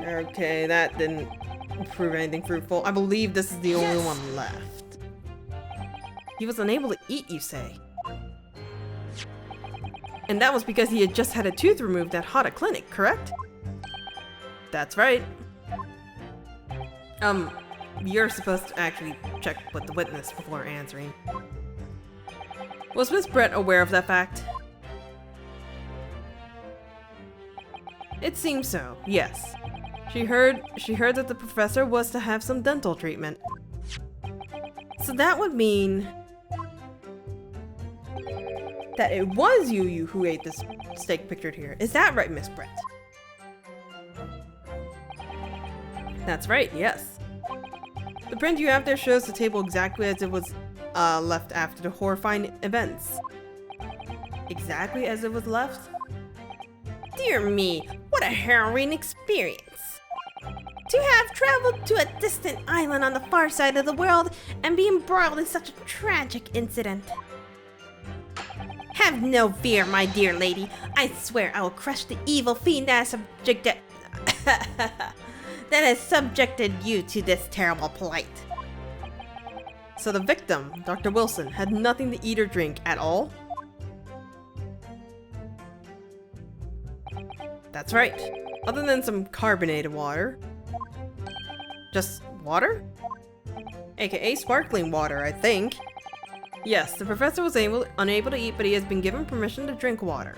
Okay, that didn't prove anything fruitful. I believe this is the only one left. He was unable to eat, you say? And that was because he had just had a tooth removed at Hata Clinic, correct? That's right. You're supposed to actually check with the witness before answering. Was Miss Brett aware of that fact? It seems so, yes. She heard that the professor was to have some dental treatment. So that would mean that it was you who ate this steak pictured here. Is that right, Miss Brett? That's right, yes. The print you have there shows the table exactly as it was left after the horrifying events. Exactly as it was left? Dear me, what a harrowing experience. To have traveled to a distant island on the far side of the world and be embroiled in such a tragic incident. Have no fear, my dear lady. I swear I will crush the evil fiend that has subjected you to this terrible plight. So the victim, Dr. Wilson, had nothing to eat or drink at all? That's right. Other than some carbonated water. Just water? AKA sparkling water, I think. Yes, the professor was unable to eat, but he has been given permission to drink water.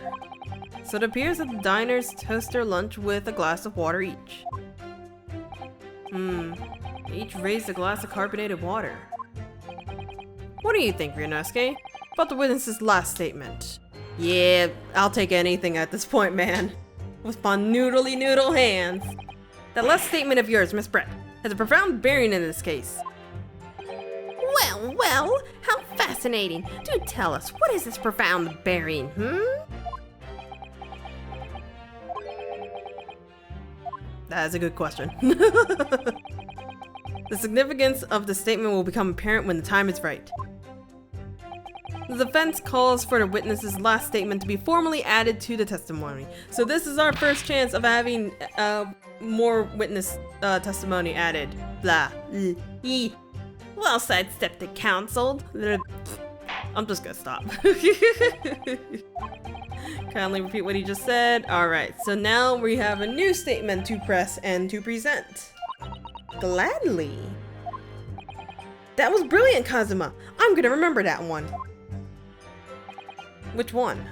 So it appears that the diners toast their lunch with a glass of water each. They each raised a glass of carbonated water. What do you think, Ryunosuke? About the witness's last statement? Yeah, I'll take anything at this point, man. With my noodly noodle hands. That last statement of yours, Miss Brett, has a profound bearing in this case. Well, how fascinating. Do tell us, what is this profound bearing, That is a good question. The significance of the statement will become apparent when the time is right. The defense calls for the witness's last statement to be formally added to the testimony. So this is our first chance of having more witness testimony added. Blah. Well sidestepped and counseled. I'm just gonna stop. Kindly repeat what he just said. Alright, so now we have a new statement to press and to present. Gladly. That was brilliant, Kazuma. I'm gonna remember that one. Which one?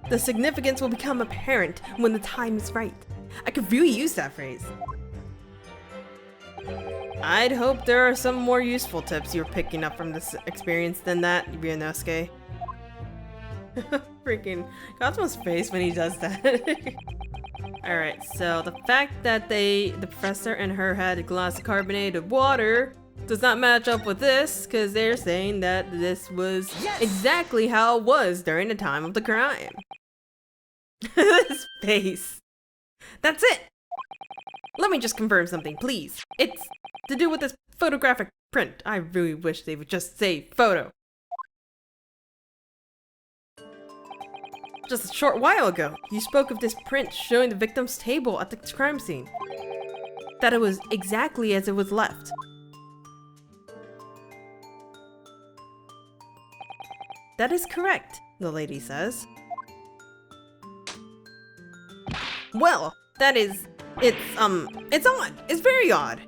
The significance will become apparent when the time is right. I could really use that phrase. I'd hope there are some more useful tips you're picking up from this experience than that, Ryunosuke. Freaking Kazuma's face when he does that. Alright, so the fact that the professor and her had a glass of carbonated water does not match up with this, because they're saying that this was exactly how it was during the time of the crime. This face. That's it! Let me just confirm something, please. It's to do with this photographic print. I really wish they would just say photo. Just a short while ago, you spoke of this print showing the victim's table at the crime scene. That it was exactly as it was left. That is correct, the lady says. Well, that is... it's odd. It's very odd.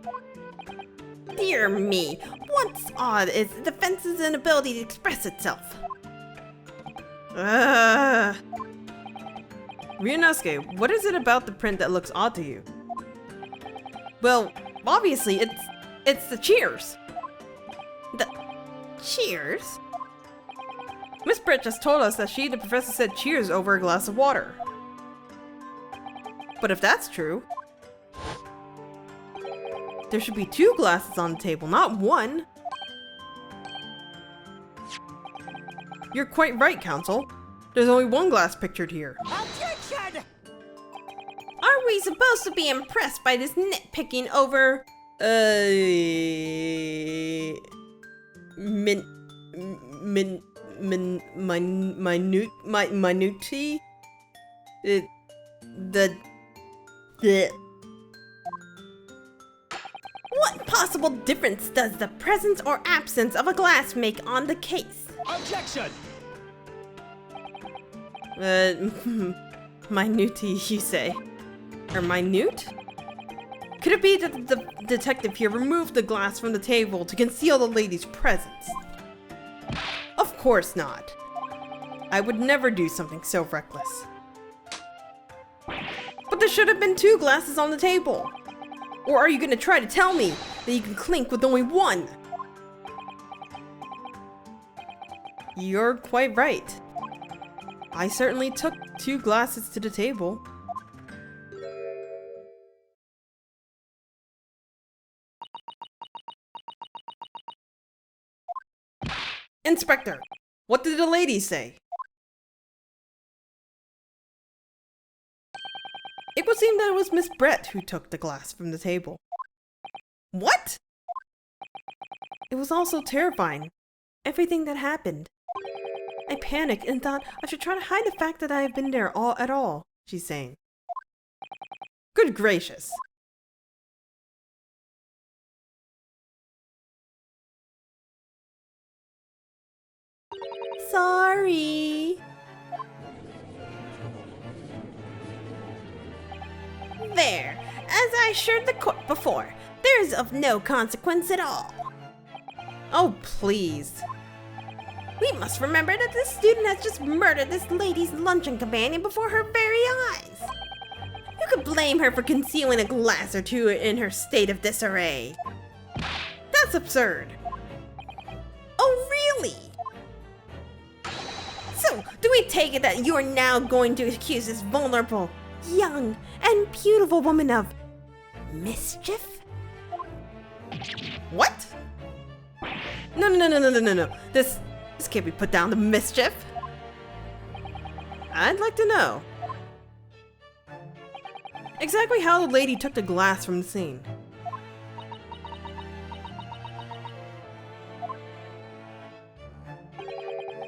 Dear me, what's odd is the defense's inability to express itself. Ryunosuke, what is it about the print that looks odd to you? Well, obviously, it's the cheers. The cheers? Miss Britt just told us that the professor said cheers over a glass of water. But if that's true, there should be 2 glasses on the table, not 1. You're quite right, Counsel. There's only 1 glass pictured here. Objection! Are we supposed to be impressed by this nitpicking over, minuti? possible difference does the presence or absence of a glass make on the case? Objection! Minute, you say? Or minute? Could it be that the detective here removed the glass from the table to conceal the lady's presence? Of course not. I would never do something so reckless. But there should have been 2 glasses on the table. Or are you going to try to tell me that you can clink with only 1? You're quite right. I certainly took 2 glasses to the table. Inspector, what did the lady say? It would seem that it was Miss Brett who took the glass from the table. What? It was all so terrifying. Everything that happened. I panicked and thought I should try to hide the fact that I have been there at all, she's saying. Good gracious. Sorry. There, as I assured the court before, there is of no consequence at all. Oh, please. We must remember that this student has just murdered this lady's luncheon companion before her very eyes. Who could blame her for concealing a glass or 2 in her state of disarray? That's absurd. Oh, really? So, do we take it that you are now going to accuse this vulnerable, young, and beautiful woman of mischief? What? No. This can't be put down to mischief. I'd like to know exactly how the lady took the glass from the scene.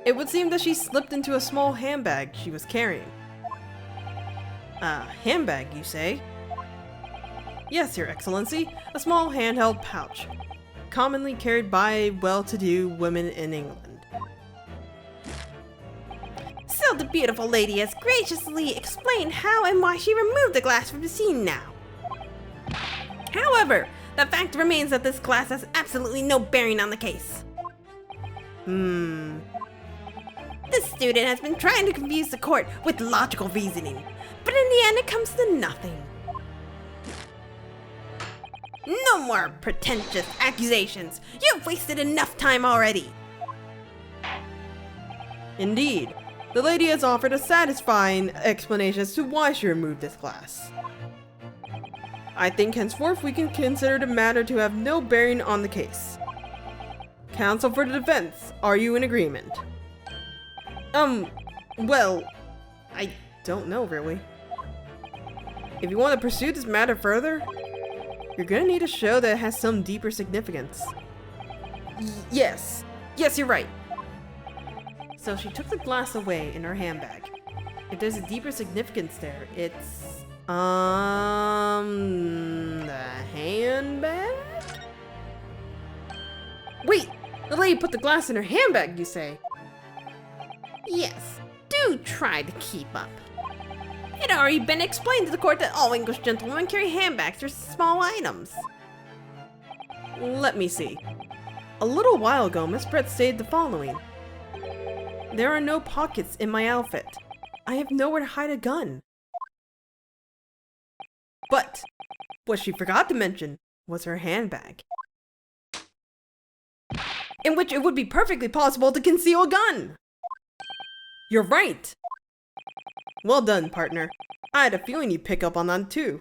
It would seem that she slipped into a small handbag she was carrying. A handbag, you say? Yes, Your Excellency, a small handheld pouch, commonly carried by well-to-do women in England. So the beautiful lady has graciously explained how and why she removed the glass from the scene now. However, the fact remains that this glass has absolutely no bearing on the case. This student has been trying to confuse the court with logical reasoning, but in the end it comes to nothing. No more pretentious accusations! You've wasted enough time already! Indeed, the lady has offered a satisfying explanation as to why she removed this glass. I think henceforth we can consider the matter to have no bearing on the case. Counsel for the defense, are you in agreement? Well, I don't know really. If you want to pursue this matter further, you're gonna need to show that it has some deeper significance. Yes, you're right. So she took the glass away in her handbag. If there's a deeper significance there, it's, the handbag? Wait, the lady put the glass in her handbag, you say? Yes, do try to keep up. It had already been explained to the court that all English gentlemen carry handbags for small items. Let me see. A little while ago, Miss Brett stated the following. There are no pockets in my outfit. I have nowhere to hide a gun. But what she forgot to mention was her handbag, in which it would be perfectly possible to conceal a gun. You're right. Well done, partner. I had a feeling you'd pick up on that too.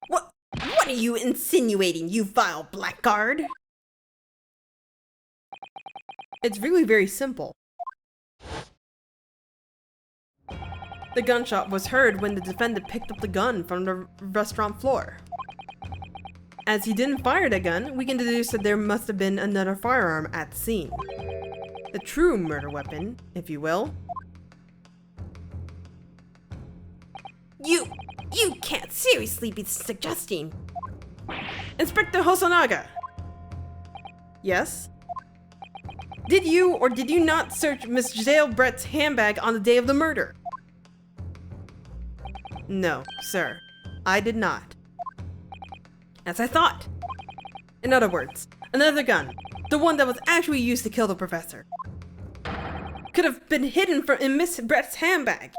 What are you insinuating, you vile blackguard? It's really very simple. The gunshot was heard when the defendant picked up the gun from the restaurant floor. As he didn't fire the gun, we can deduce that there must have been another firearm at the scene. The true murder weapon, if you will. You can't seriously be suggesting. Inspector Hosonaga! Yes? Did you or did you not search Miss Giselle Brett's handbag on the day of the murder? No, sir. I did not. As I thought. In other words, another gun, the one that was actually used to kill the professor, could have been hidden in Miss Brett's handbag.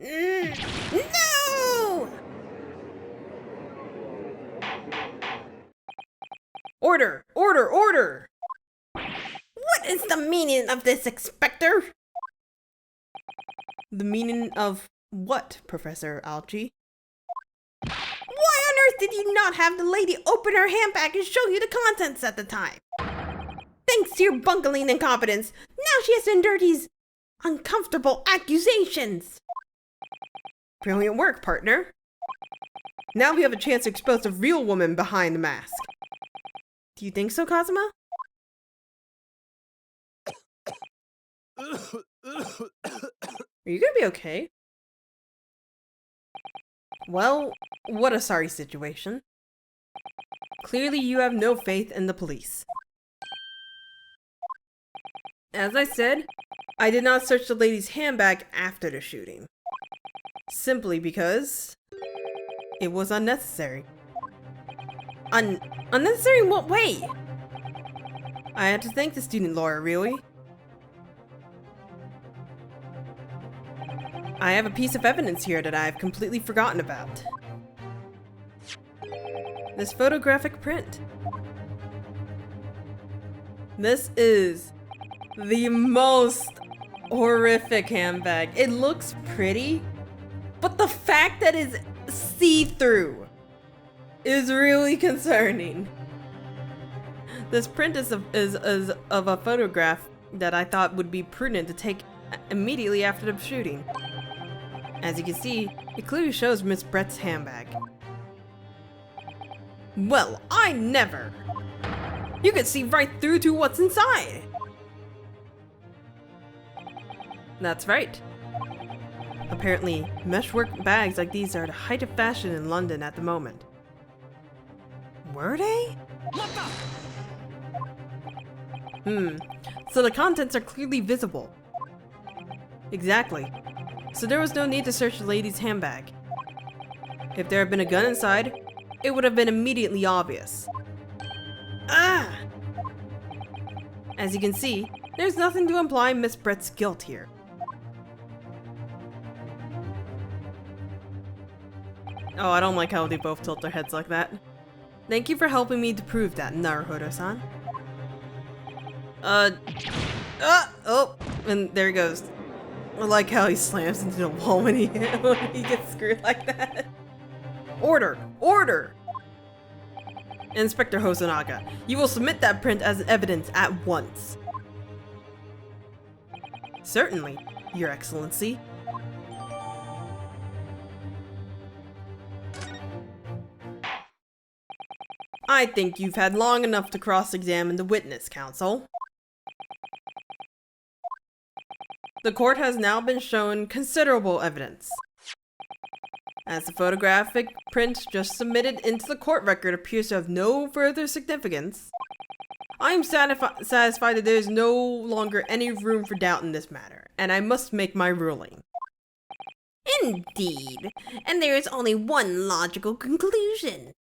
No! Order! Order! Order! What is the meaning of this, Inspector? The meaning of what, Professor Alchi? Why on earth did you not have the lady open her handbag and show you the contents at the time? Thanks to your bungling incompetence, now she has to endure these uncomfortable accusations. Brilliant work, partner. Now we have a chance to expose the real woman behind the mask. Do you think so, Kazuma? Are you gonna be okay? Well, what a sorry situation. Clearly you have no faith in the police. As I said, I did not search the lady's handbag after the shooting. Simply because it was unnecessary. Unnecessary in what way? I had to thank the student lawyer, really. I have a piece of evidence here that I have completely forgotten about. This photographic print. This is the most horrific handbag. It looks pretty, but the fact that it's see-through is really concerning. This print is of a photograph that I thought would be prudent to take immediately after the shooting. As you can see, it clearly shows Miss Brett's handbag. Well, I never! You can see right through to what's inside! That's right. Apparently, meshwork bags like these are the height of fashion in London at the moment. Were they? So the contents are clearly visible. Exactly. So there was no need to search the lady's handbag. If there had been a gun inside, it would have been immediately obvious. Ah! As you can see, there's nothing to imply Miss Brett's guilt here. Oh, I don't like how they both tilt their heads like that. Thank you for helping me to prove that, Naruhodo-san. Oh, and there he goes. I like how he slams into the wall when he gets screwed like that. Order! Order! Inspector Hosonaga, you will submit that print as evidence at once. Certainly, Your Excellency. I think you've had long enough to cross-examine the witness, Counsel. The court has now been shown considerable evidence. As the photographic print just submitted into the court record appears to have no further significance, I am satisfied that there is no longer any room for doubt in this matter, and I must make my ruling. Indeed, and there is only one logical conclusion.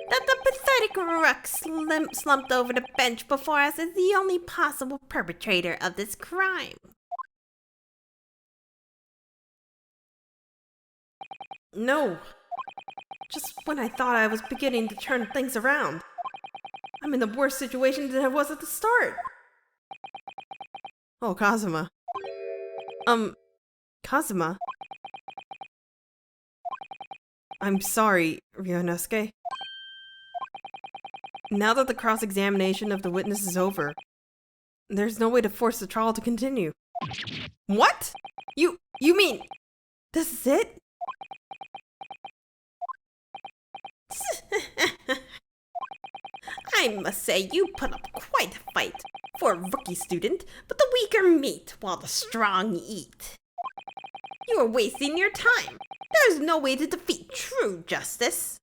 That the pathetic ruck slumped over the bench before us is the only possible perpetrator of this crime. No. Just when I thought I was beginning to turn things around, I'm in the worst situation than I was at the start. Oh, Kazuma. Kazuma? I'm sorry, Ryunosuke. Now that the cross-examination of the witness is over, there's no way to force the trial to continue. What? You mean, this is it? I must say you put up quite a fight for a rookie student, but the weaker meet while the strong eat. You are wasting your time. There's no way to defeat true justice.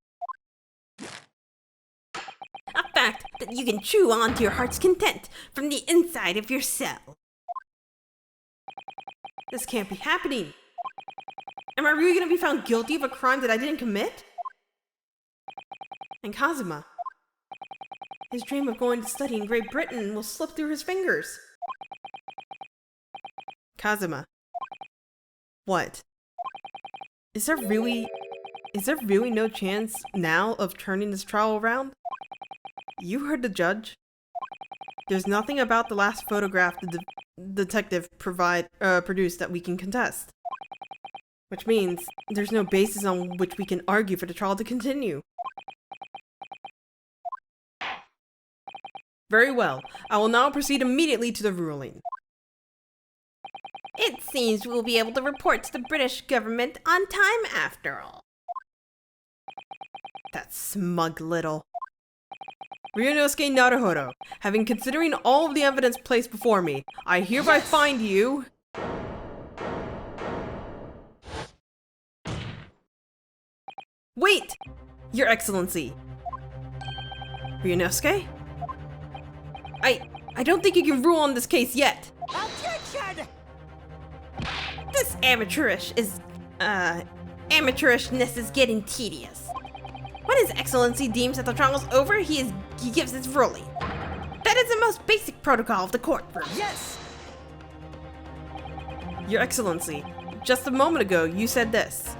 that you can chew on to your heart's content from the inside of your cell. This can't be happening. Am I really gonna be found guilty of a crime that I didn't commit? And Kazuma. His dream of going to study in Great Britain will slip through his fingers. Kazuma. What? Is there really no chance now of turning this trial around? You heard the judge. There's nothing about the last photograph the detective produced that we can contest. Which means there's no basis on which we can argue for the trial to continue. Very well. I will now proceed immediately to the ruling. It seems we'll be able to report to the British government on time after all. That smug little. Ryunosuke Naruhodo, having considering all of the evidence placed before me, I hereby find you... Wait! Your Excellency. Ryunosuke? I don't think you can rule on this case yet. Objection! This amateurishness is getting tedious. When His Excellency deems that the trial is over, he gives his ruling. That is the most basic protocol of the courtroom. Yes! Your Excellency, just a moment ago you said this.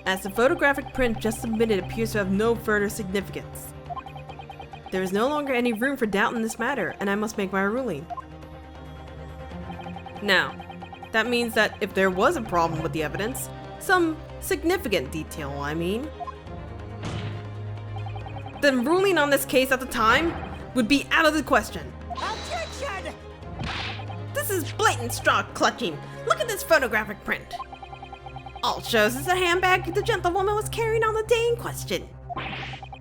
As the photographic print just submitted appears to have no further significance. There is no longer any room for doubt in this matter, and I must make my ruling. Now, that means that if there was a problem with the evidence, some significant detail, I mean, then ruling on this case at the time would be out of the question. Objection! This is blatant straw clutching. Look at this photographic print. All it shows is a handbag the gentlewoman was carrying on the day in question.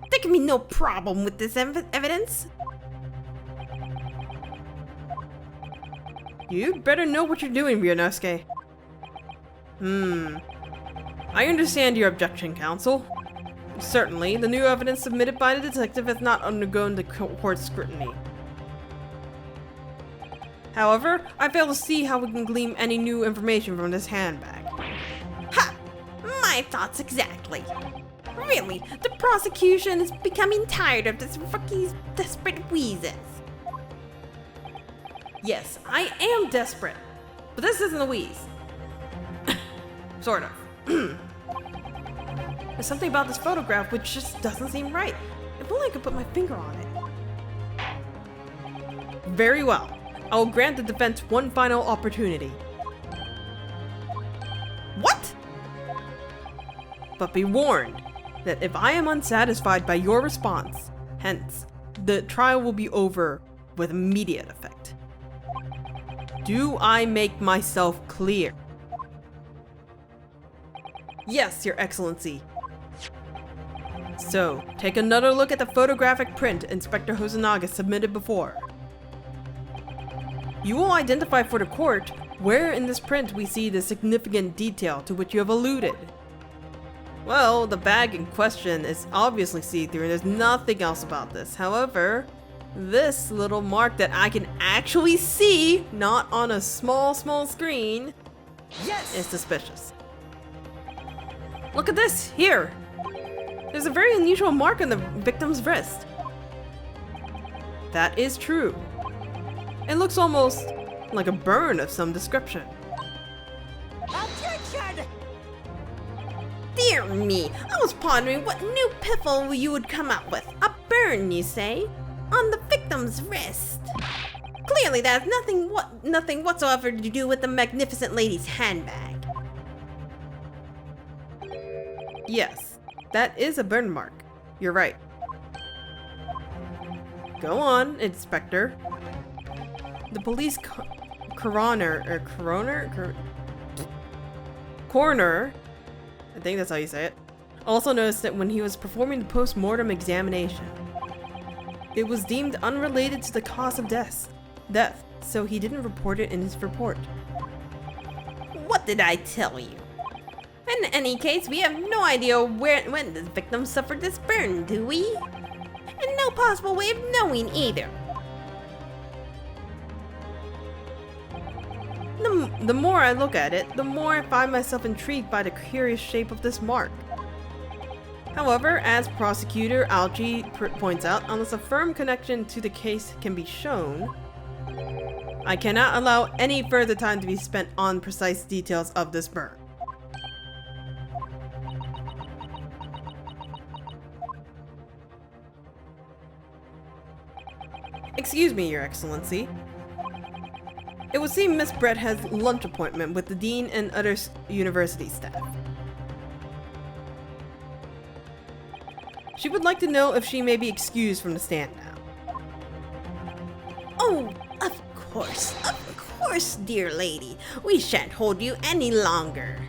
There can be no problem with this evidence. You'd better know what you're doing, Ryunosuke. I understand your objection, counsel. Certainly, the new evidence submitted by the detective has not undergone the court's scrutiny. However, I fail to see how we can glean any new information from this handbag. Ha! My thoughts exactly. Really, the prosecution is becoming tired of this rookie's desperate wheezes. Yes, I am desperate, but this isn't a wheeze. Sort of. There's something about this photograph which just doesn't seem right. If only I could put my finger on it. Very well. I will grant the defense one final opportunity. What? But be warned that if I am unsatisfied by your response, hence, the trial will be over with immediate effect. Do I make myself clear? Yes, Your Excellency. So, take another look at the photographic print Inspector Hosonaga submitted before. You will identify for the court where in this print we see the significant detail to which you have alluded. Well, the bag in question is obviously see-through and there's nothing else about this. However, this little mark that I can actually see, not on a small screen, is suspicious. Look at this, here! There's a very unusual mark on the victim's wrist. That is true. It looks almost like a burn of some description. Objection! Dear me, I was pondering what new piffle you would come up with. A burn, you say? On the victim's wrist. Clearly that has nothing whatsoever to do with the magnificent lady's handbag. Yes, that is a burn mark. You're right. Go on, Inspector. The police coroner, I think that's how you say it, also noticed that when he was performing the post-mortem examination, it was deemed unrelated to the cause of death, so he didn't report it in his report. What did I tell you? In any case, we have no idea when the victim suffered this burn, do we? And no possible way of knowing either. The more I look at it, the more I find myself intrigued by the curious shape of this mark. However, as Prosecutor Algie points out, unless a firm connection to the case can be shown, I cannot allow any further time to be spent on precise details of this burn. Excuse me, Your Excellency. It would seem Miss Brett has lunch appointment with the Dean and other university staff. She would like to know if she may be excused from the stand now. Oh, of course, dear lady. We shan't hold you any longer.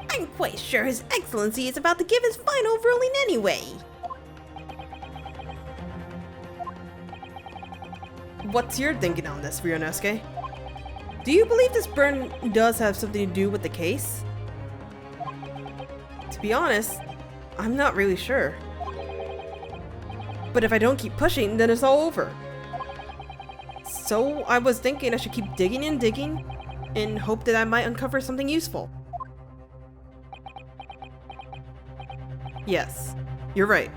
I'm quite sure His Excellency is about to give his final ruling anyway. What's your thinking on this, Ryunosuke? Do you believe this burn does have something to do with the case? To be honest, I'm not really sure. But if I don't keep pushing, then it's all over. So I was thinking I should keep digging and digging and hope that I might uncover something useful. Yes, you're right.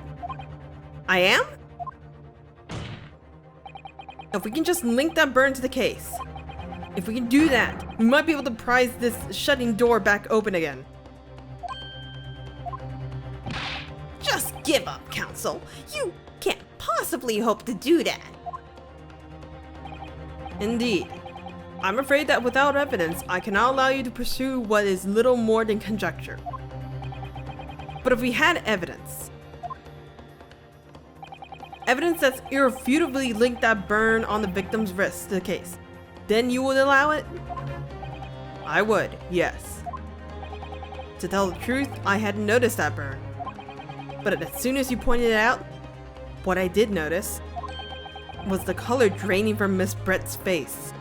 I am? If we can just link that burn to the case. If we can do that, we might be able to prise this shutting door back open again. Just give up, Counsel. You can't possibly hope to do that. Indeed. I'm afraid that without evidence, I cannot allow you to pursue what is little more than conjecture. But if we had evidence that's irrefutably linked that burn on the victim's wrist to the case, then you would allow it? I would, yes. To tell the truth, I hadn't noticed that burn. But as soon as you pointed it out, what I did notice was the color draining from Miss Brett's face.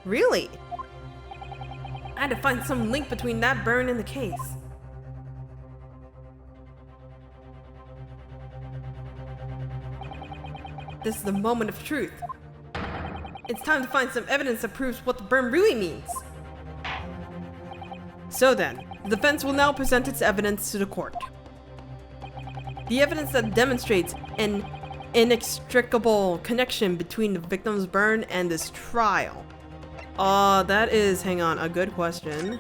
Really? I had to find some link between that burn and the case. This is the moment of truth. It's time to find some evidence that proves what the burn really means. So then, the defense will now present its evidence to the court. The evidence that demonstrates an inextricable connection between the victim's burn and this trial. That is, hang on, a good question.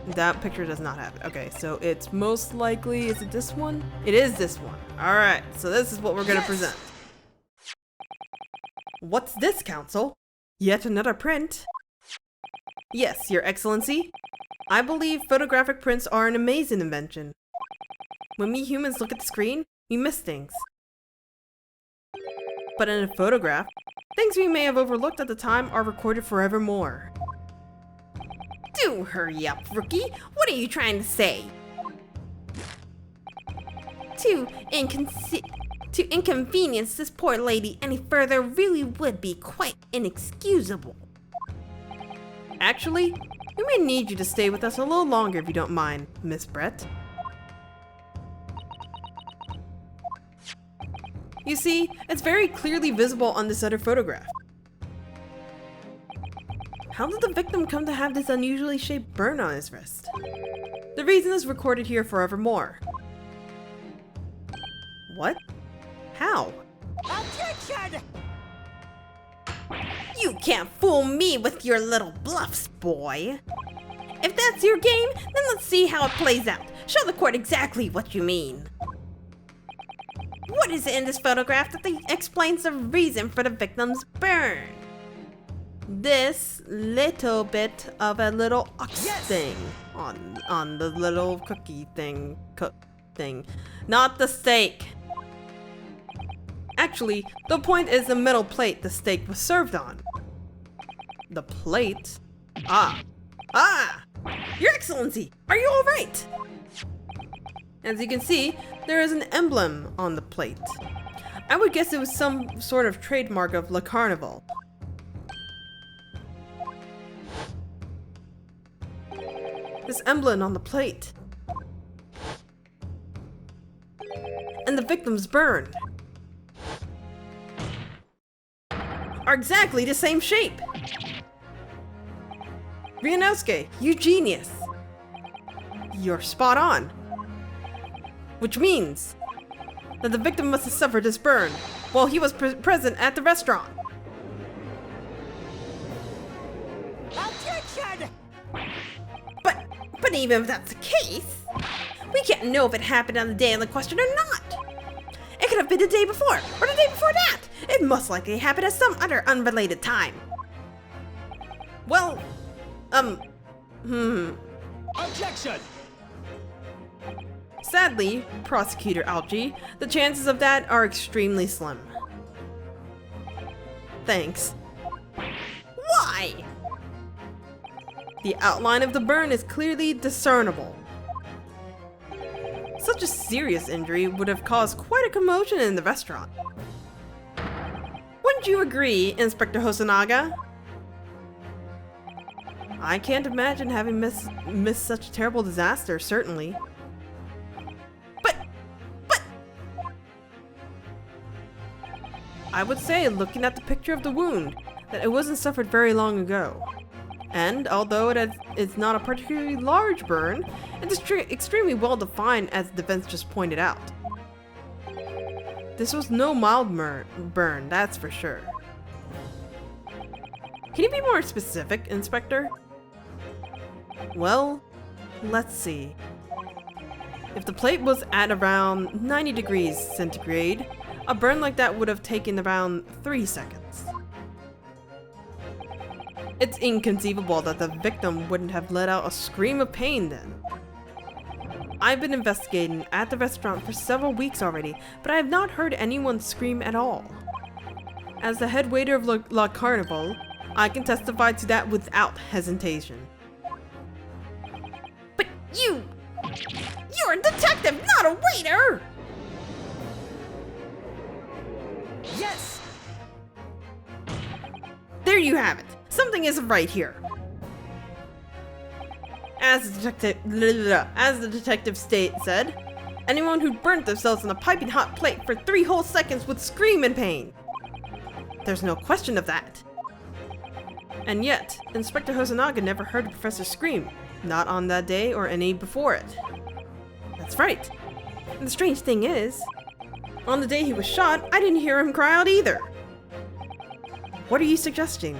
That picture does not have it. Okay, so it's most likely, is it this one? It is this one. Alright, so this is what we're gonna present. What's this, Counsel? Yet another print? Yes, Your Excellency. I believe photographic prints are an amazing invention. When we humans look at the screen, we miss things. But in a photograph, things we may have overlooked at the time are recorded forevermore. Do hurry up, Rookie. What are you trying to say? To inconvenience this poor lady any further really would be quite inexcusable. Actually, we may need you to stay with us a little longer if you don't mind, Miss Brett. You see, it's very clearly visible on this other photograph. How did the victim come to have this unusually shaped burn on his wrist? The reason is recorded here forevermore. What? How? Objection! You can't fool me with your little bluffs, boy. If that's your game, then let's see how it plays out. Show the court exactly what you mean. What is it in this photograph that explains the reason for the victim's burn? This little bit of a little ox thing on the little cookie thing, not the steak. Actually, the point is the metal plate the steak was served on. The plate? Your Excellency, are you all right? As you can see, there is an emblem on the plate. I would guess it was some sort of trademark of Le Carnival. This emblem on the plate. and the victim's burn are exactly the same shape. Ryunosuke, you genius. You're spot on. Which means that the victim must have suffered this burn while he was present at the restaurant. Objection! But even if that's the case, we can't know if it happened on the day in the question or not. It could have been the day before, or the day before that. It most likely happened at some other unrelated time. Well, Objection! sadly, Prosecutor Algie, the chances of that are extremely slim. Thanks. Why? The outline of the burn is clearly discernible. Such a serious injury would have caused quite a commotion in the restaurant. Wouldn't you agree, Inspector Hosonaga? I can't imagine having missed such a terrible disaster, certainly. But... I would say, looking at the picture of the wound, that it wasn't suffered very long ago. And although it's not a particularly large burn, it is extremely well defined, as the defense just pointed out. This was no mild burn, that's for sure. Can you be more specific, Inspector? Well, let's see. If the plate was at around 90 degrees centigrade, a burn like that would have taken around 3 seconds. It's inconceivable that the victim wouldn't have let out a scream of pain then. I've been investigating at the restaurant for several weeks already, but I have not heard anyone scream at all. As the head waiter of La Carnival, I can testify to that without hesitation. But you're a detective, not a waiter! Yes! There you have it. Something isn't right here. As the detective said, anyone who burnt themselves on a piping hot plate for 3 whole seconds would scream in pain. There's no question of that. And yet, Inspector Hosonaga never heard the professor scream, not on that day or any before it. That's right. And the strange thing is, on the day he was shot, I didn't hear him cry out either. What are you suggesting?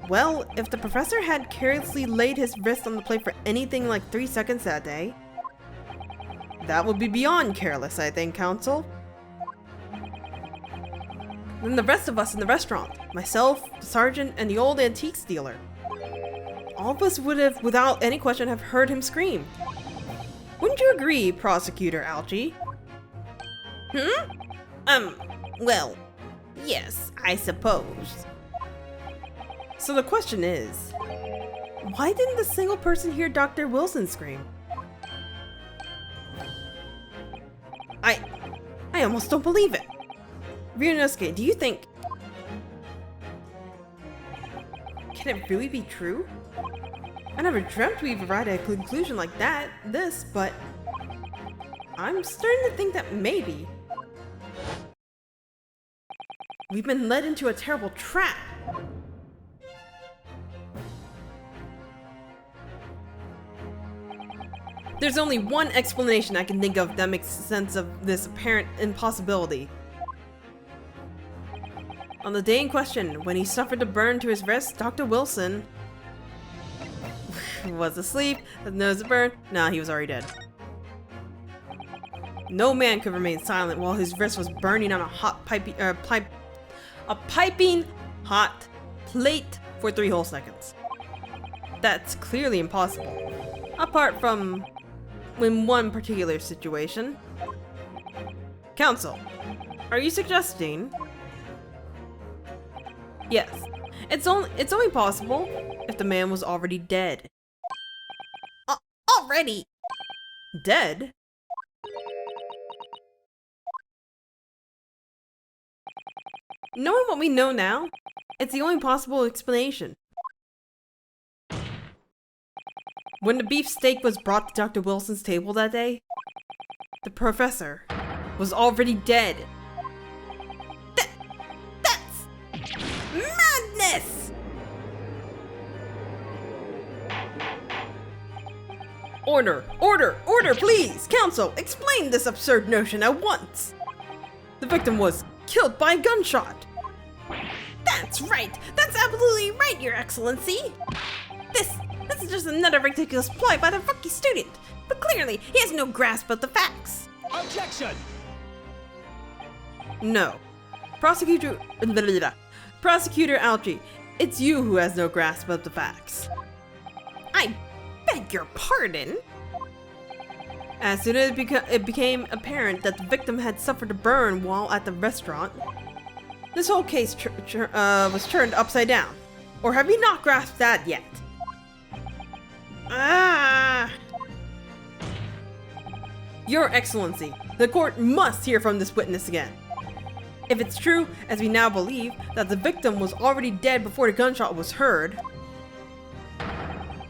Well, if the professor had carelessly laid his wrist on the plate for anything like 3 seconds that day, that would be beyond careless, I think, Counsel. Then the rest of us in the restaurant, myself, the sergeant, and the old antiques dealer, all of us would have, without any question, have heard him scream. Wouldn't you agree, Prosecutor Algie? Well, yes, I suppose. So the question is, why didn't a single person hear Dr. Wilson scream? I almost don't believe it. Ryunosuke, do you think... Can it really be true? I never dreamt we'd arrive at a conclusion like this, but I'm starting to think that maybe we've been led into a terrible trap. There's only one explanation I can think of that makes sense of this apparent impossibility. On the day in question, when he suffered a burn to his wrist, Dr. Wilson was asleep, his nose burned. Nah, he was already dead. No man could remain silent while his wrist was burning on a piping hot plate for 3 whole seconds. That's clearly impossible. Apart from in one particular situation. Counsel, are you suggesting? Yes, it's only possible if the man was already dead. Already? Dead? Knowing what we know now, it's the only possible explanation. When the beef steak was brought to Dr. Wilson's table that day, The professor was already dead. That's madness! Order! Order! Order, please! Council, explain this absurd notion at once! The victim was killed by a gunshot! That's right! That's absolutely right, Your Excellency! This is just another ridiculous ploy by the rookie student! But clearly, he has no grasp of the facts! Objection! No. Prosecutor Algie, it's you who has no grasp of the facts. I beg your pardon? As soon as it became apparent that the victim had suffered a burn while at the restaurant, this whole case was turned upside down. Or have you not grasped that yet? Your Excellency, the court must hear from this witness again. If it's true, as we now believe, that the victim was already dead before the gunshot was heard,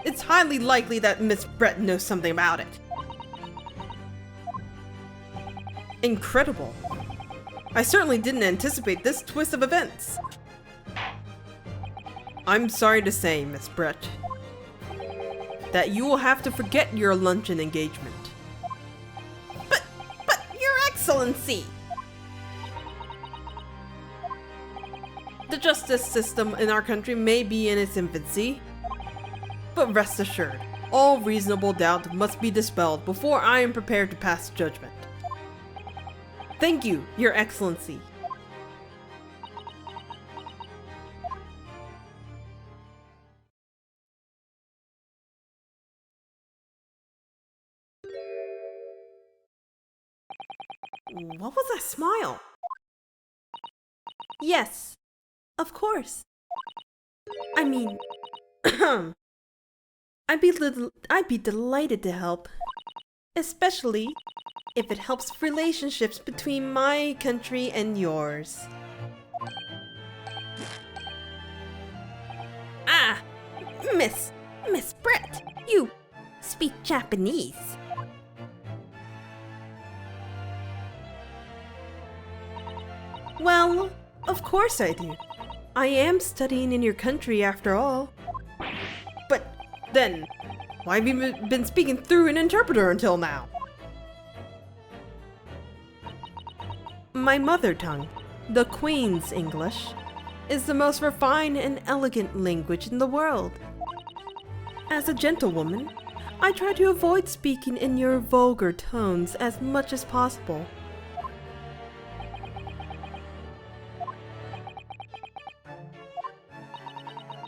it's highly likely that Miss Brett knows something about it. Incredible. I certainly didn't anticipate this twist of events. I'm sorry to say, Miss Brett, that you will have to forget your luncheon engagement. But, Your Excellency! The justice system in our country may be in its infancy, but rest assured, all reasonable doubt must be dispelled before I am prepared to pass judgment. Thank you, Your Excellency. What was that smile? Yes, of course. I mean, I'd be delighted to help, especially if it helps relationships between my country and yours. Miss Brett, you speak Japanese. Well, of course I do. I am studying in your country after all. But then, why have you been speaking through an interpreter until now? My mother tongue, the Queen's English, is the most refined and elegant language in the world. As a gentlewoman, I try to avoid speaking in your vulgar tones as much as possible.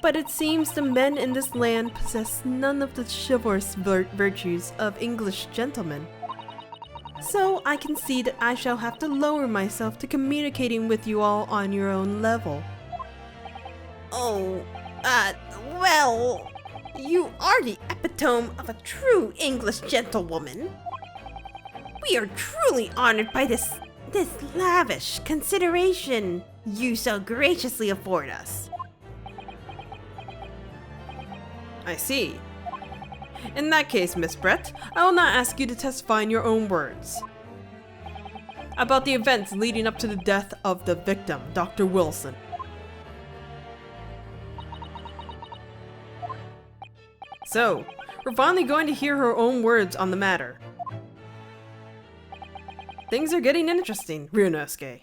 But it seems the men in this land possess none of the chivalrous virtues of English gentlemen. So I can see that I shall have to lower myself to communicating with you all on your own level. Oh, well, you are the epitome of a true English gentlewoman. We are truly honored by this lavish consideration you so graciously afford us. I see. In that case, Miss Brett, I will not ask you to testify in your own words about the events leading up to the death of the victim, Dr. Wilson. So, we're finally going to hear her own words on the matter. Things are getting interesting, Ryunosuke.